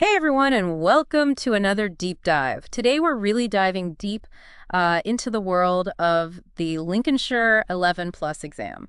Hey everyone, and welcome to another deep dive. Today we're really diving deep into the world of the Lincolnshire 11 plus exam.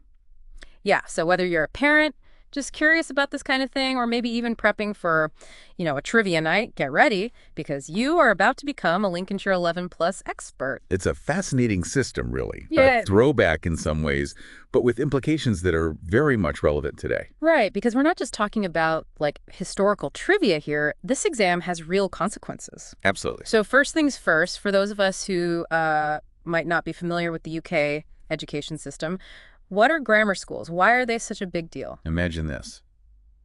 Yeah, so whether you're a parent, just curious about this kind of thing, or maybe even prepping for, a trivia night, get ready, because you are about to become a Lincolnshire 11 plus expert. It's a fascinating system, really. Yeah. A throwback in some ways, but with implications that are very much relevant today. Right, because we're not just talking about, historical trivia here. This exam has real consequences. Absolutely. So first things first, for those of us who might not be familiar with the UK education system, what are grammar schools? Why are they such a big deal? Imagine this.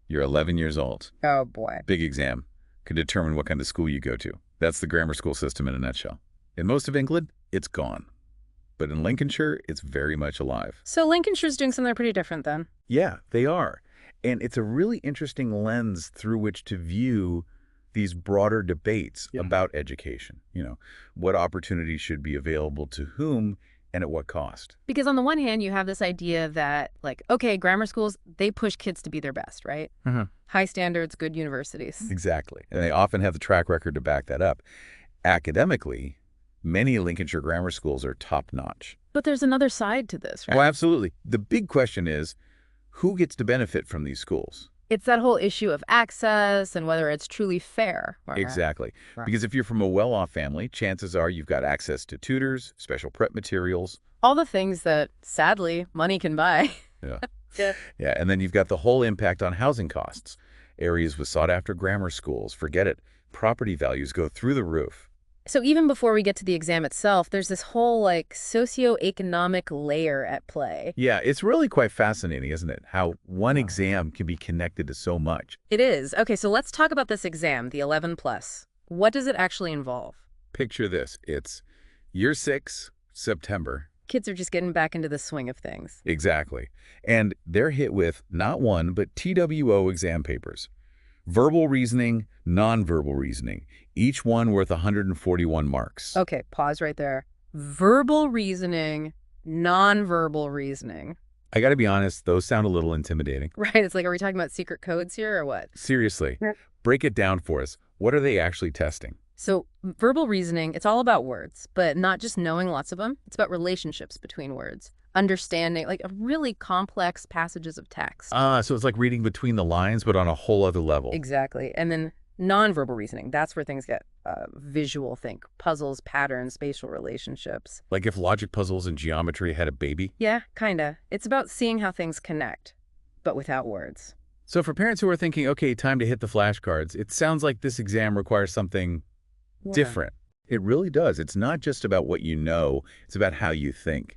You're 11 years old. Oh, boy. Big exam. Could determine what kind of school you go to. That's the grammar school system in a nutshell. In most of England, it's gone. But in Lincolnshire, it's very much alive. So Lincolnshire's doing something pretty different then. Yeah, they are. And it's a really interesting lens through which to view these broader debates about education. What opportunities should be available to whom and at what cost. Because on the one hand, you have this idea that, okay, grammar schools, they push kids to be their best, right? Mm-hmm. High standards, good universities. Exactly. And they often have the track record to back that up. Academically, many Lincolnshire grammar schools are top-notch. But there's another side to this, right? Oh, absolutely. The big question is, who gets to benefit from these schools? It's that whole issue of access and whether it's truly fair. Exactly. Right. Because if you're from a well-off family, chances are you've got access to tutors, special prep materials. All the things that, sadly, money can buy. Yeah. Yeah. And then you've got the whole impact on housing costs. Areas with sought-after grammar schools, forget it. Property values go through the roof. So even before we get to the exam itself, there's this whole, socioeconomic layer at play. Yeah, it's really quite fascinating, isn't it? How one exam can be connected to so much. It is. Okay, so let's talk about this exam, the 11 plus. What does it actually involve? Picture this. It's year 6, September. Kids are just getting back into the swing of things. Exactly. And they're hit with not one, but TWO exam papers. Verbal reasoning, nonverbal reasoning, each one worth 141 marks. Okay, pause right there. Verbal reasoning, nonverbal reasoning. I got to be honest, those sound a little intimidating. Right, it's like, are we talking about secret codes here or what? Seriously, Yeah. break it down for us. What are they actually testing? So verbal reasoning, it's all about words, but not just knowing lots of them. It's about relationships between words, understanding, really complex passages of text. So it's like reading between the lines, but on a whole other level. Exactly. And then nonverbal reasoning, that's where things get visual, think puzzles, patterns, spatial relationships. Like if logic puzzles and geometry had a baby? Yeah, kinda. It's about seeing how things connect, but without words. So for parents who are thinking, okay, time to hit the flashcards, it sounds like this exam requires something different. It really does. It's not just about what you know, it's about how you think.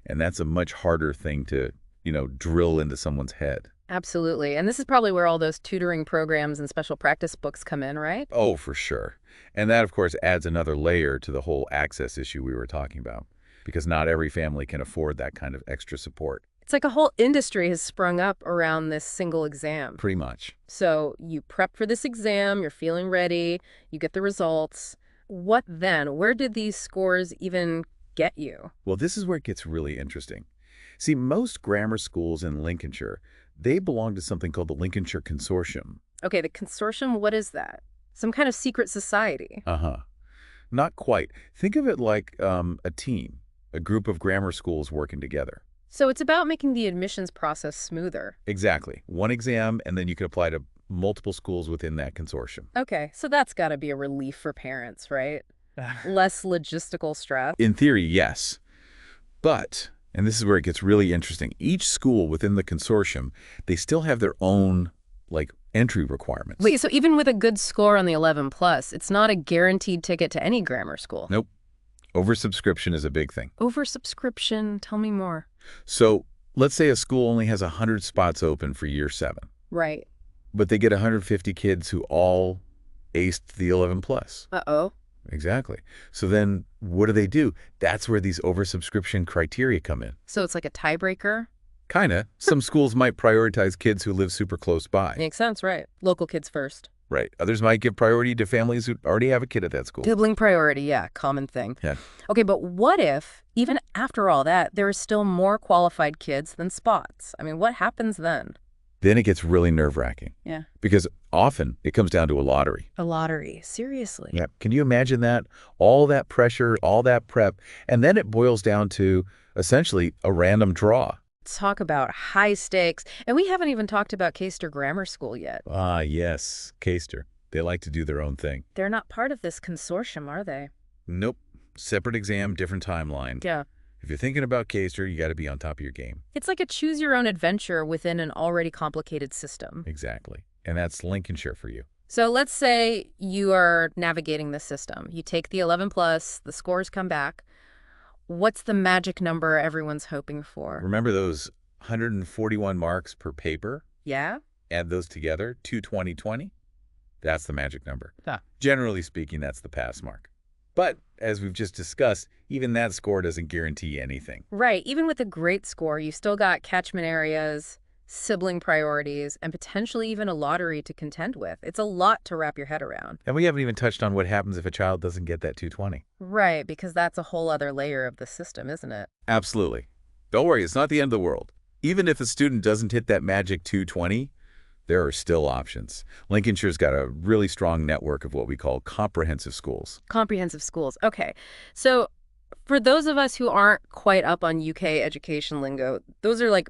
And that's a much harder thing to, drill into someone's head. Absolutely. And this is probably where all those tutoring programs and special practice books come in, right? Oh, for sure. And that, of course, adds another layer to the whole access issue we were talking about, because not every family can afford that kind of extra support. It's like a whole industry has sprung up around this single exam. Pretty much. So you prep for this exam, you're feeling ready, you get the results. What then? Where did these scores even get you? Well, this is where it gets really interesting. See, most grammar schools in Lincolnshire, they belong to something called the Lincolnshire Consortium. Okay, the consortium, what is that? Some kind of secret society. Uh-huh. Not quite. Think of it like a team, a group of grammar schools working together. So it's about making the admissions process smoother. Exactly. One exam, and then you can apply to multiple schools within that consortium. Okay, so that's got to be a relief for parents, right? Less logistical stress. In theory, yes. But, and this is where it gets really interesting, each school within the consortium, they still have their own, entry requirements. Wait, so even with a good score on the 11 plus, it's not a guaranteed ticket to any grammar school? Nope. Oversubscription is a big thing. Oversubscription, tell me more. So let's say a school only has 100 spots open for year 7. Right. But they get 150 kids who all aced the 11 plus. Uh-oh. Exactly. So then what do? That's where these oversubscription criteria come in. So it's like a tiebreaker? Kinda. Some schools might prioritize kids who live super close by. Makes sense, right. Local kids first. Right. Others might give priority to families who already have a kid at that school. Sibling priority, yeah, common thing. Yeah. Okay, but what if, even after all that, there are still more qualified kids than spots? I mean, what happens then? Then it gets really nerve-wracking. Yeah. Because often it comes down to a lottery. A lottery. Seriously. Yeah. Can you imagine that? All that pressure, all that prep, and then it boils down to essentially a random draw. Talk about high stakes. And we haven't even talked about Caister Grammar School yet. Ah, yes, Caister. They like to do their own thing. They're not part of this consortium, are they? Nope. Separate exam, different timeline. Yeah. If you're thinking about Caister, you got to be on top of your game. It's like a choose-your-own-adventure within an already complicated system. Exactly. And that's Lincolnshire for you. So let's say you are navigating the system. You take the 11 plus, the scores come back. What's the magic number everyone's hoping for? Remember those 141 marks per paper? Yeah? Add those together, 220-20? That's the magic number. Yeah. Generally speaking, that's the pass mark. But, as we've just discussed, even that score doesn't guarantee anything. Right. Even with a great score, you still got catchment areas, sibling priorities, and potentially even a lottery to contend with. It's a lot to wrap your head around. And we haven't even touched on what happens if a child doesn't get that 220. Right, because that's a whole other layer of the system, isn't it? Absolutely. Don't worry, it's not the end of the world. Even if a student doesn't hit that magic 220, there are still options. Lincolnshire's got a really strong network of what we call comprehensive schools. Comprehensive schools. Okay. So for those of us who aren't quite up on UK education lingo, those are like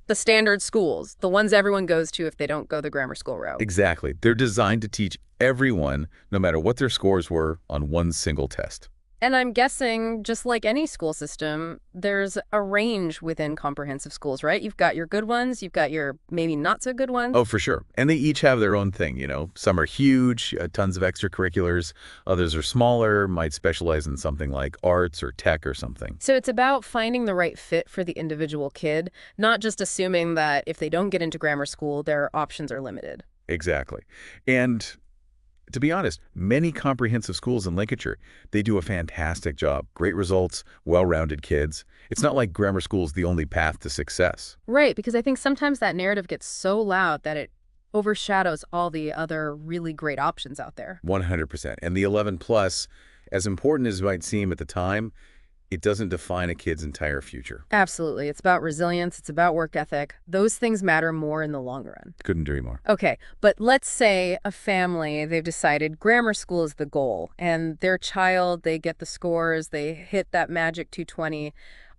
the standard schools, the ones everyone goes to if they don't go the grammar school route. Exactly. They're designed to teach everyone, no matter what their scores were, on one single test. And I'm guessing, just like any school system, there's a range within comprehensive schools, right? You've got your good ones, you've got your maybe not so good ones. Oh, for sure. And they each have their own thing, you know. Some are huge, tons of extracurriculars. Others are smaller, might specialize in something like arts or tech or something. So it's about finding the right fit for the individual kid, not just assuming that if they don't get into grammar school, their options are limited. Exactly. And to be honest, many comprehensive schools in Lincolnshire, they do a fantastic job. Great results, well-rounded kids. It's not like grammar school is the only path to success. Right, because I think sometimes that narrative gets so loud that it overshadows all the other really great options out there. 100%. And the 11 plus, as important as it might seem at the time, it doesn't define a kid's entire future. Absolutely. It's about resilience. It's about work ethic. Those things matter more in the long run. Couldn't agree more. Okay, but let's say a family, they've decided grammar school is the goal, and their child, they get the scores, they hit that magic 220.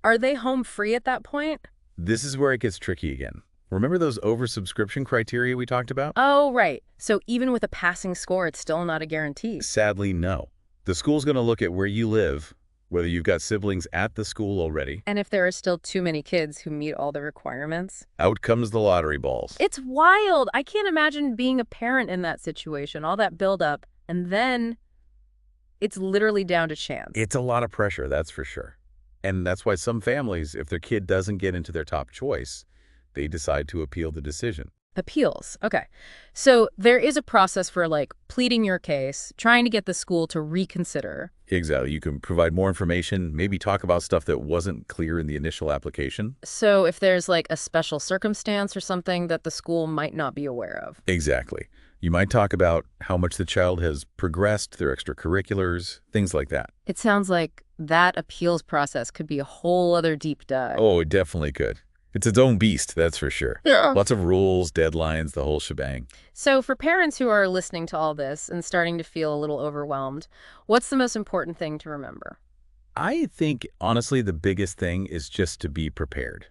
Are they home free at that point? This is where it gets tricky again. Remember those oversubscription criteria we talked about? Oh, right. So even with a passing score, it's still not a guarantee. Sadly, no. The school's going to look at where you live, whether you've got siblings at the school already. And if there are still too many kids who meet all the requirements. Out comes the lottery balls. It's wild. I can't imagine being a parent in that situation, all that buildup, and then it's literally down to chance. It's a lot of pressure, that's for sure. And that's why some families, if their kid doesn't get into their top choice, they decide to appeal the decision. Appeals. Okay. So there is a process for like pleading your case, trying to get the school to reconsider. Exactly. You can provide more information, maybe talk about stuff that wasn't clear in the initial application. So if there's like a special circumstance or something that the school might not be aware of. Exactly. You might talk about how much the child has progressed, their extracurriculars, things like that. It sounds like that appeals process could be a whole other deep dive. Oh, it definitely could. It's its own beast, that's for sure. Yeah. Lots of rules, deadlines, the whole shebang. So for parents who are listening to all this and starting to feel a little overwhelmed, what's the most important thing to remember? I think, honestly, the biggest thing is just to be prepared.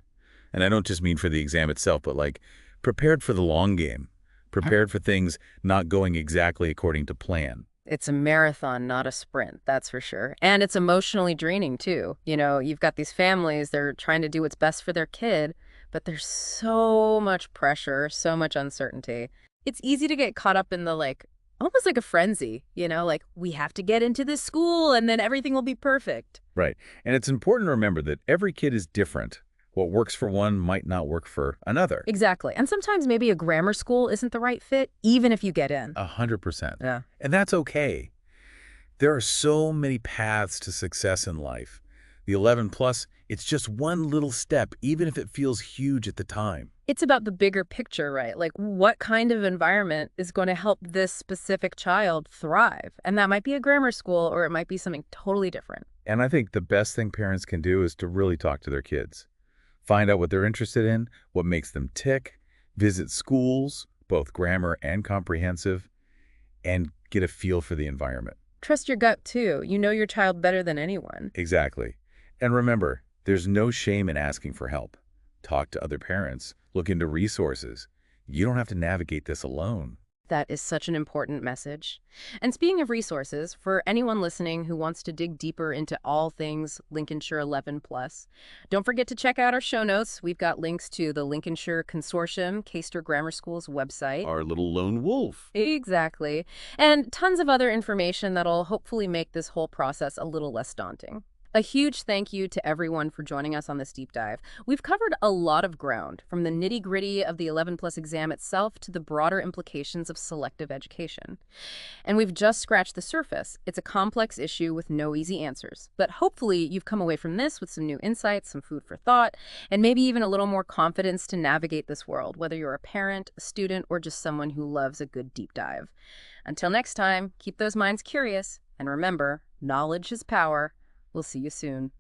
And I don't just mean for the exam itself, but like prepared for the long game. Prepared for things not going exactly according to plan. It's a marathon, not a sprint, that's for sure. And it's emotionally draining, too. You know, you've got these families, they're trying to do what's best for their kid, but there's so much pressure, so much uncertainty. It's easy to get caught up in the, like, almost like a frenzy, you know, like, we have to get into this school and then everything will be perfect. Right. And it's important to remember that every kid is different. What works for one might not work for another. Exactly. And sometimes maybe a grammar school isn't the right fit, even if you get in. 100%. Yeah. And that's okay. There are so many paths to success in life. The 11 plus, it's just one little step, even if it feels huge at the time. It's about the bigger picture, right? Like what kind of environment is going to help this specific child thrive? And that might be a grammar school or it might be something totally different. And I think the best thing parents can do is to really talk to their kids. Find out what they're interested in, what makes them tick, Visit schools, both grammar and comprehensive, and get a feel for the environment. Trust your gut, too. You know your child better than anyone. Exactly. And remember, there's no shame in asking for help. Talk to other parents. Look into resources. You don't have to navigate this alone. That is such an important message. And speaking of resources, for anyone listening who wants to dig deeper into all things Lincolnshire 11 plus, don't forget to check out our show notes. We've got links to the Lincolnshire Consortium, Caister Grammar School's website. Our little lone wolf. Exactly. And tons of other information that'll hopefully make this whole process a little less daunting. A huge thank you to everyone for joining us on this deep dive. We've covered a lot of ground, from the nitty-gritty of the 11 plus exam itself to the broader implications of selective education. And we've just scratched the surface. It's a complex issue with no easy answers. But hopefully you've come away from this with some new insights, some food for thought, and maybe even a little more confidence to navigate this world, whether you're a parent, a student, or just someone who loves a good deep dive. Until next time, keep those minds curious, and remember, knowledge is power. We'll see you soon.